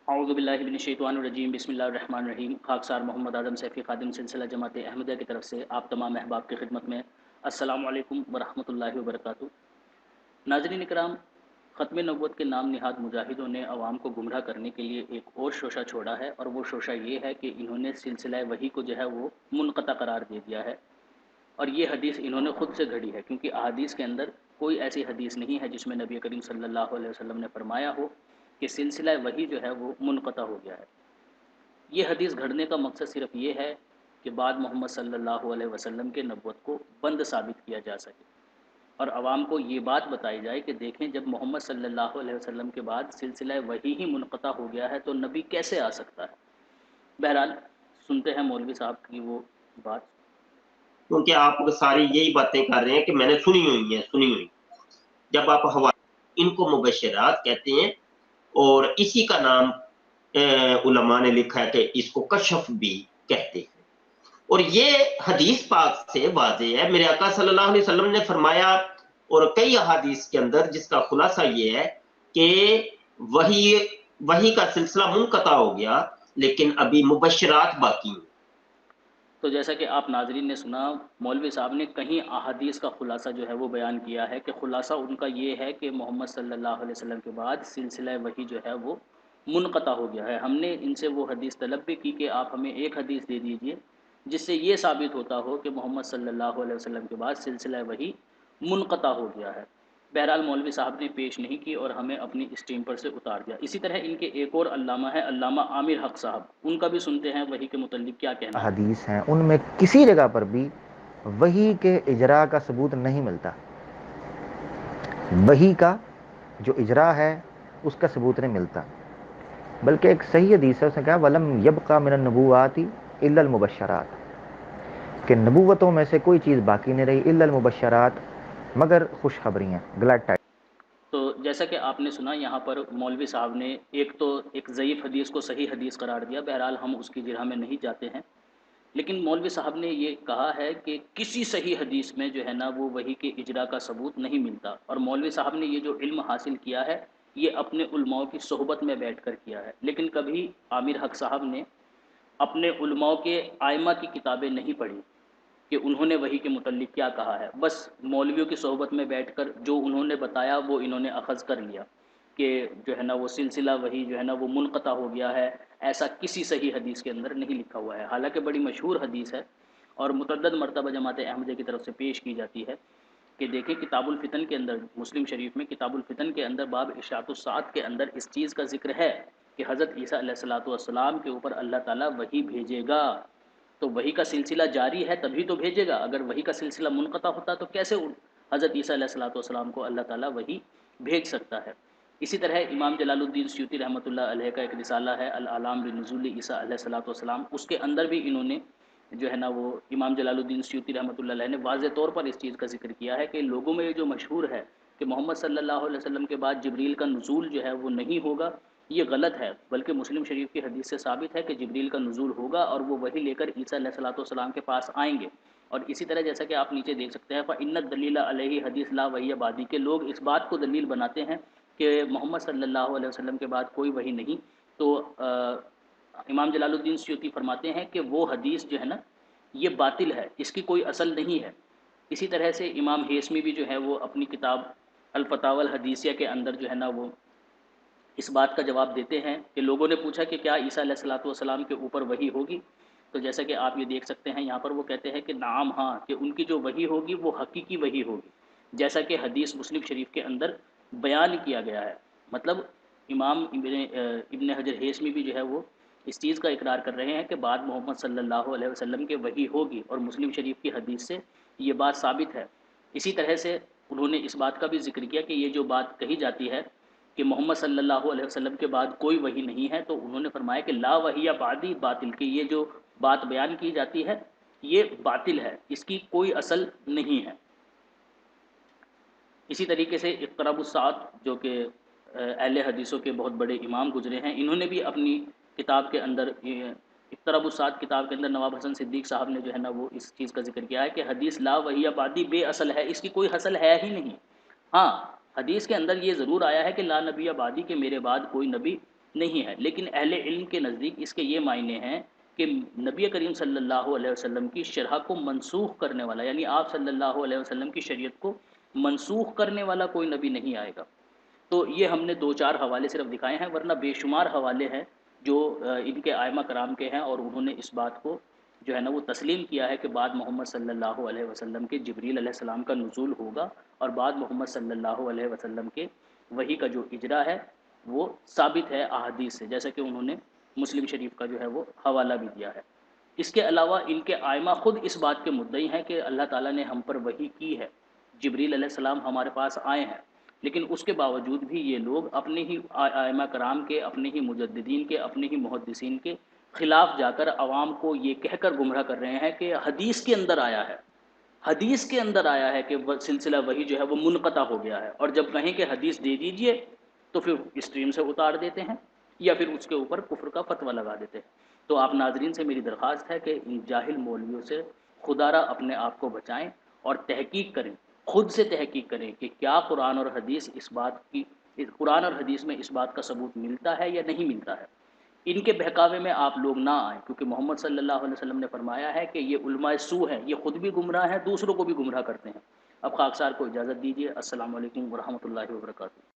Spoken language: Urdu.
اعوذ باللہ من الشیطان الرجیم، بسم اللہ الرحمن الرحیم۔ خاکسار محمد اعظم سیفی خادم سلسلہ جماعت احمدیہ کی طرف سے آپ تمام احباب کی خدمت میں السلام علیکم ورحمۃ اللہ وبرکاتہ۔ ناظرین اکرام، ختم نبوت کے نام نہاد مجاہدوں نے عوام کو گمراہ کرنے کے لیے ایک اور شوشہ چھوڑا ہے، اور وہ شوشہ یہ ہے کہ انہوں نے سلسلہ وحی کو جو ہے وہ منقطع قرار دے دیا ہے، اور یہ حدیث انہوں نے خود سے گھڑی ہے، کیونکہ احادیث کے اندر کوئی ایسی حدیث نہیں ہے جس میں نبی کریم صلی اللہ علیہ وسلم نے فرمایا ہو کہ سلسلہ وحی جو ہے وہ منقطع ہو گیا ہے۔ یہ حدیث گھڑنے کا مقصد صرف یہ ہے کہ بعد محمد صلی اللہ علیہ وسلم کے نبوت کو بند ثابت کیا جا سکے، اور عوام کو یہ بات بتائی جائے کہ دیکھیں، جب محمد صلی اللہ علیہ وسلم کے بعد سلسلہ وحی ہی منقطع ہو گیا ہے تو نبی کیسے آ سکتا ہے۔ بہرحال سنتے ہیں مولوی صاحب کی وہ بات۔ کیونکہ آپ ساری یہی باتیں کر رہے ہیں کہ میں نے سنی ہوئی جب آپ ان کو مبشرات کہتے ہیں، اور اسی کا نام علماء نے لکھا ہے کہ اس کو کشف بھی کہتے ہیں، اور یہ حدیث پاک سے واضح ہے۔ میرے آقا صلی اللہ علیہ وسلم نے فرمایا، اور کئی احادیث کے اندر، جس کا خلاصہ یہ ہے کہ وحی کا سلسلہ منقطع ہو گیا، لیکن ابھی مبشرات باقی ہیں۔ تو جیسا کہ آپ ناظرین نے سنا، مولوی صاحب نے کہیں احادیث کا خلاصہ جو ہے وہ بیان کیا ہے کہ خلاصہ ان کا یہ ہے کہ محمد صلی اللہ علیہ وسلم کے بعد سلسلہ وحی جو ہے وہ منقطع ہو گیا ہے۔ ہم نے ان سے وہ حدیث طلب بھی کی کہ آپ ہمیں ایک حدیث دے دیجئے جس سے یہ ثابت ہوتا ہو کہ محمد صلی اللہ علیہ وسلم کے بعد سلسلہ وحی منقطع ہو گیا ہے۔ بہرحال مولوی صاحب نے پیش نہیں کی اور ہمیں اپنی اسٹیم پر سے اتار دیا۔ اسی طرح ان کے ایک اور علامہ ہے، علامہ عامر حق صاحب، ان کا بھی سنتے ہیں وحی کے متعلق کیا کہنا ہے۔ حدیث ہیں ان میں کسی جگہ پر بھی وحی کے اجراء کا ثبوت نہیں ملتا۔ وحی کا جو اجراء ہے اس کا ثبوت نہیں ملتا، بلکہ ایک صحیح حدیث ہے، اس نے کہا وَلَمْ يَبْقَ مِنَ النُّبُوَّاتِ إِلَّا الْمُبَشَّرَاتِ، کہ نبوتوں میں سے کوئی چیز باقی نہیں رہی الا المبشرات، مگر خوشخبریاں، گلیڈ ٹائپ۔ تو جیسا کہ آپ نے سنا، یہاں پر مولوی صاحب نے ایک ضعیف حدیث کو صحیح حدیث قرار دیا۔ بہرحال ہم اس کی جرح میں نہیں جاتے ہیں، لیکن مولوی صاحب نے یہ کہا ہے کہ کسی صحیح حدیث میں جو ہے نا وہ وحی کے اجراء کا ثبوت نہیں ملتا، اور مولوی صاحب نے یہ جو علم حاصل کیا ہے یہ اپنے علماء کی صحبت میں بیٹھ کر کیا ہے، لیکن کبھی عامر حق صاحب نے اپنے علماء کے ائمہ کی کتابیں نہیں پڑھی کہ انہوں نے وحی کے متعلق کیا کہا ہے۔ بس مولویوں کی صحبت میں بیٹھ کر جو انہوں نے بتایا وہ انہوں نے اخذ کر لیا کہ جو ہے نا وہ سلسلہ وحی جو ہے نا وہ منقطع ہو گیا ہے۔ ایسا کسی صحیح حدیث کے اندر نہیں لکھا ہوا ہے، حالانکہ بڑی مشہور حدیث ہے اور متعدد مرتبہ جماعت احمدیہ کی طرف سے پیش کی جاتی ہے کہ دیکھیں کتاب الفتن کے اندر، مسلم شریف میں کتاب الفتن کے اندر باب اشاعت الساعت کے اندر اس چیز کا ذکر ہے کہ حضرت عیسیٰ علیہ السلام کے اوپر اللہ تعالیٰ وحی بھیجے گا۔ تو وحی کا سلسلہ جاری ہے تبھی تو بھیجے گا، اگر وحی کا سلسلہ منقطع ہوتا تو کیسے حضرت عیسیٰ علیہ السلام کو اللہ تعالیٰ وحی بھیج سکتا ہے۔ اسی طرح امام جلال الدین سیوطی رحمۃ اللہ علیہ کا ایک رسالہ ہے الاعلام بنزول عیسیٰ علیہ السلام، اس کے اندر بھی انہوں نے جو ہے نا وہ امام جلال الدین سیوطی رحمۃ اللہ علیہ نے واضح طور پر اس چیز کا ذکر کیا ہے کہ لوگوں میں یہ جو مشہور ہے کہ محمد صلی اللہ علیہ وسلم کے بعد جبریل کا نزول جو ہے وہ نہیں ہوگا، یہ غلط ہے، بلکہ مسلم شریف کی حدیث سے ثابت ہے کہ جبریل کا نزول ہوگا اور وہ وحی لے کر عیسیٰ علیہ السلام کے پاس آئیں گے۔ اور اسی طرح جیسا کہ آپ نیچے دیکھ سکتے ہیں فَإِنَّ الدَّلِيلَ عَلَيْهِ حدیث لا وحی بعدی، کے لوگ اس بات کو دلیل بناتے ہیں کہ محمد صلی اللہ علیہ وسلم کے بعد کوئی وحی نہیں، تو امام جلال الدین سیوطی فرماتے ہیں کہ وہ حدیث جو ہے نا یہ باطل ہے، اس کی کوئی اصل نہیں ہے۔ اسی طرح سے امام ہیثمی بھی جو ہے وہ اپنی کتاب الفتاوی الحدیثیہ کے اندر جو ہے نا وہ اس بات کا جواب دیتے ہیں کہ لوگوں نے پوچھا کہ کیا عیسیٰ علیہ السلام کے اوپر وحی ہوگی، تو جیسا کہ آپ یہ دیکھ سکتے ہیں یہاں پر وہ کہتے ہیں کہ نعم، ہاں، کہ ان کی جو وحی ہوگی وہ حقیقی وحی ہوگی، جیسا کہ حدیث مسلم شریف کے اندر بیان کیا گیا ہے۔ مطلب امام ابن حجر ہیثمی بھی جو ہے وہ اس چیز کا اقرار کر رہے ہیں کہ بعد محمد صلی اللہ علیہ وسلم کے وحی ہوگی، اور مسلم شریف کی حدیث سے یہ بات ثابت ہے۔ اسی طرح سے انہوں نے اس بات کا بھی ذکر کیا کہ یہ جو بات کہی جاتی ہے کہ محمد صلی اللہ علیہ وسلم کے بعد کوئی وحی نہیں ہے، تو انہوں نے فرمایا کہ لا وحی بعدی باطل، کہ یہ جو بات بیان کی جاتی ہے یہ باطل ہے، اس کی کوئی اصل نہیں ہے۔ اسی طریقے سے اقتراب الساعت، جو کہ اہل حدیثوں کے بہت بڑے امام گزرے ہیں، انہوں نے بھی اپنی کتاب کے اندر اقتراب الساعت کتاب کے اندر نواب حسن صدیق صاحب نے جو ہے نا وہ اس چیز کا ذکر کیا ہے کہ حدیث لا وحی بعدی بے اصل ہے، اس کی کوئی اصل ہے ہی نہیں۔ ہاں، حدیث کے اندر یہ ضرور آیا ہے کہ لا نبی بعدی، کہ میرے بعد کوئی نبی نہیں ہے، لیکن اہل علم کے نزدیک اس کے یہ معنی ہیں کہ نبی کریم صلی اللہ علیہ وسلم کی شرح کو منسوخ کرنے والا، یعنی آپ صلی اللہ علیہ وسلم کی شریعت کو منسوخ کرنے والا کوئی نبی نہیں آئے گا۔ تو یہ ہم نے دو چار حوالے صرف دکھائے ہیں، ورنہ بے شمار حوالے ہیں جو ان کے ائمہ کرام کے ہیں، اور انہوں نے اس بات کو جو ہے نا وہ تسلیم کیا ہے کہ بعد محمد صلی اللہ علیہ وسلم کے جبریل علیہ السلام کا نزول ہوگا، اور بعد محمد صلی اللہ علیہ وسلم کے وحی کا جو اجرا ہے وہ ثابت ہے احادیث سے، جیسا کہ انہوں نے مسلم شریف کا جو ہے وہ حوالہ بھی دیا ہے۔ اس کے علاوہ ان کے ائمہ خود اس بات کے مدعی ہیں کہ اللہ تعالیٰ نے ہم پر وحی کی ہے، جبریل علیہ السلام ہمارے پاس آئے ہیں، لیکن اس کے باوجود بھی یہ لوگ اپنے ہی ائمہ کرام کے، اپنے ہی مجددین کے، اپنے ہی محدثین کے خلاف جا کر عوام کو یہ کہہ کر گمراہ کر رہے ہیں کہ حدیث کے اندر آیا ہے، حدیث کے اندر آیا ہے کہ وہ سلسلہ وحی جو ہے وہ منقطع ہو گیا ہے، اور جب کہیں کہ حدیث دے دیجئے تو پھر اسٹریم سے اتار دیتے ہیں یا پھر اس کے اوپر کفر کا فتویٰ لگا دیتے ہیں۔ تو آپ ناظرین سے میری درخواست ہے کہ ان جاہل مولویوں سے خدا را اپنے آپ کو بچائیں اور تحقیق کریں، خود سے تحقیق کریں کہ کیا قرآن اور حدیث قرآن اور حدیث میں اس بات کا ثبوت ملتا ہے یا نہیں ملتا ہے۔ ان کے بہکاوے میں آپ لوگ نہ آئیں، کیونکہ محمد صلی اللہ علیہ وسلم نے فرمایا ہے کہ یہ علماء سو ہیں، یہ خود بھی گمراہ ہیں، دوسروں کو بھی گمراہ کرتے ہیں۔ اب خاکسار کو اجازت دیجیے۔ السلام علیکم ورحمۃ اللہ وبرکاتہ۔